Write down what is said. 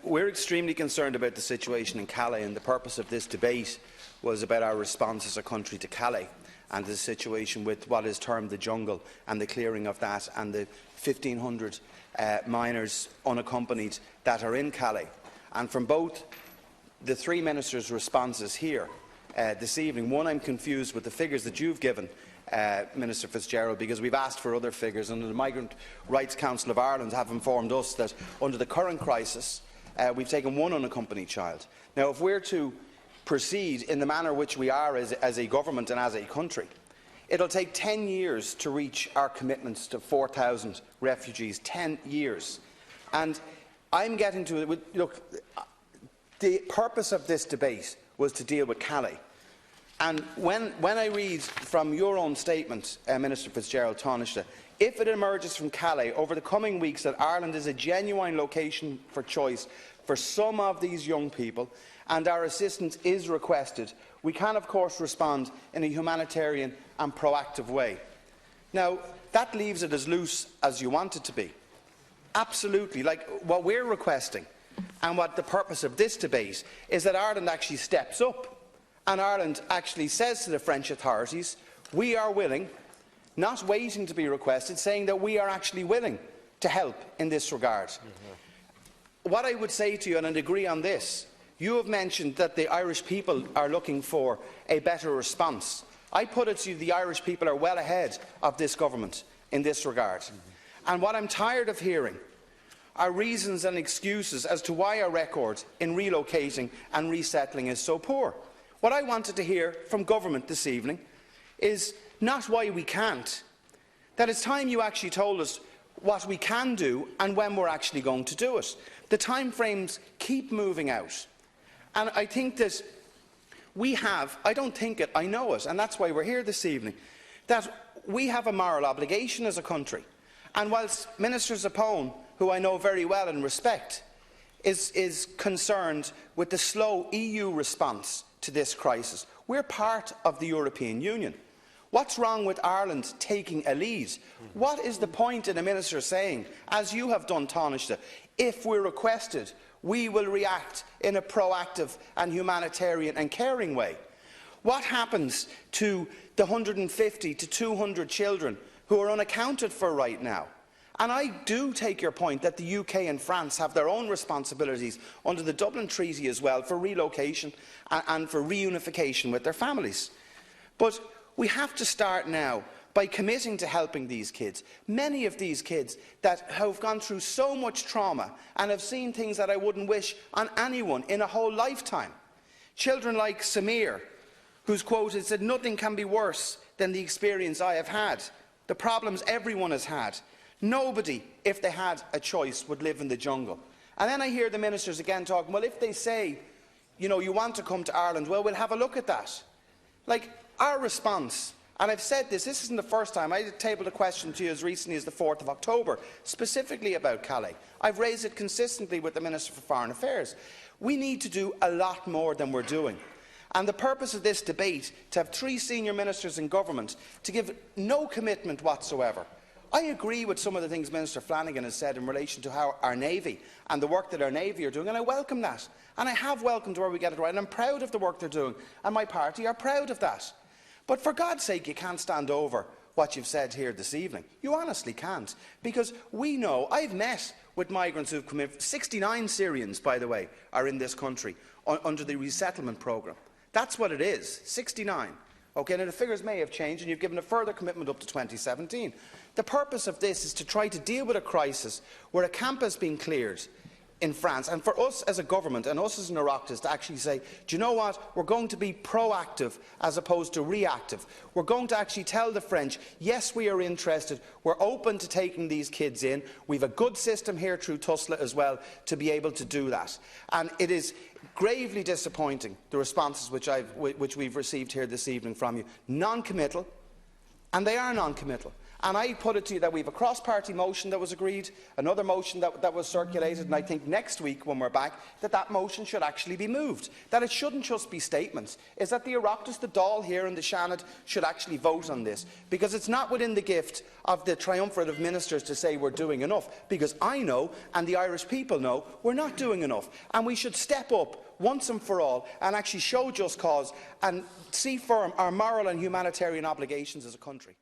We're extremely concerned about the situation in Calais, and the purpose of this debate was about our response as a country to Calais and the situation with what is termed the jungle and the clearing of that and the 1,500 minors unaccompanied that are in Calais. And from both the three ministers' responses here this evening, one, I'm confused with the figures that you've given, Minister Fitzgerald, because we've asked for other figures, and the Migrant Rights Council of Ireland have informed us that under the current crisis we've taken one unaccompanied child. Now, if we're to proceed in the manner which we are as a government and as a country, it will take 10 years to reach our commitments to 4,000 refugees. 10 years. And I'm getting to it. Look, the purpose of this debate was to deal with Calais. And when I read from your own statement, Minister Fitzgerald Taoiseach, if it emerges from Calais over the coming weeks that Ireland is a genuine location for choice for some of these young people and our assistance is requested, we can of course respond in a humanitarian and proactive way. Now, that leaves it as loose as you want it to be. Absolutely. Like what we're requesting and what the purpose of this debate is that Ireland actually steps up. And Ireland actually says to the French authorities, we are willing, not waiting to be requested, saying that we are actually willing to help in this regard. What I would say to you, and I'd agree on this, you have mentioned that the Irish people are looking for a better response. I put it to you, the Irish people are well ahead of this government in this regard. And what I'm tired of hearing are reasons and excuses as to why our record in relocating and resettling is so poor. What I wanted to hear from government this evening is not why we can't. That it's time you actually told us what we can do and when we're actually going to do it. The timeframes keep moving out. And I think that we have, I don't think it, I know it, and that's why we're here this evening, that we have a moral obligation as a country. And whilst Minister Zappone, who I know very well and respect, is concerned with the slow EU response to this crisis, we're part of the European Union. What's wrong with Ireland taking a lead? What is the point in a minister saying, as you have done, Taoiseach, if we're requested, we will react in a proactive and humanitarian and caring way? What happens to the 150 to 200 children who are unaccounted for right now? And I do take your point that the UK and France have their own responsibilities under the Dublin Treaty as well for relocation and for reunification with their families. But we have to start now by committing to helping these kids. Many of these kids that have gone through so much trauma and have seen things that I wouldn't wish on anyone in a whole lifetime. Children like Samir, whose quote is that nothing can be worse than the experience I have had, the problems everyone has had. Nobody, if they had a choice, would live in the jungle. And then I hear the ministers again talking, well, if they say, you know, you want to come to Ireland, well, we'll have a look at that. Like, our response, and I've said this isn't the first time, I tabled a question to you as recently as the 4th of October, specifically about Calais. I've raised it consistently with the Minister for Foreign Affairs. We need to do a lot more than we're doing. And the purpose of this debate, to have 3 senior ministers in government, to give no commitment whatsoever. I agree with some of the things Minister Flanagan has said in relation to how our Navy and the work that our Navy are doing, and I welcome that. And I have welcomed where we get it right, and I'm proud of the work they're doing, and my party are proud of that. But for God's sake, you can't stand over what you've said here this evening. You honestly can't. Because we know, I've met with migrants who've come in, 69 Syrians, by the way, are in this country under the resettlement programme. That's what it is, 69. Okay, now the figures may have changed, and you've given a further commitment up to 2017. The purpose of this is to try to deal with a crisis where a camp has been cleared in France, and for us as a government and us as an Oireachtas to actually say, do you know what, we're going to be proactive as opposed to reactive. We're going to actually tell the French, yes, we are interested, we're open to taking these kids in, we have a good system here through TUSLA as well to be able to do that. And it is gravely disappointing, the responses which we've received here this evening from you. Non-committal, and they are non-committal. And I put it to you that we have a cross-party motion that was agreed, another motion that was circulated, and I think next week, when we're back, that motion should actually be moved. That it shouldn't just be statements. Is that the Oireachtas, the Dáil here and the Seanad should actually vote on this, because it's not within the gift of the triumvirate of ministers to say we're doing enough, because I know, and the Irish people know, we're not doing enough. And we should step up once and for all and actually show just cause and see firm our moral and humanitarian obligations as a country.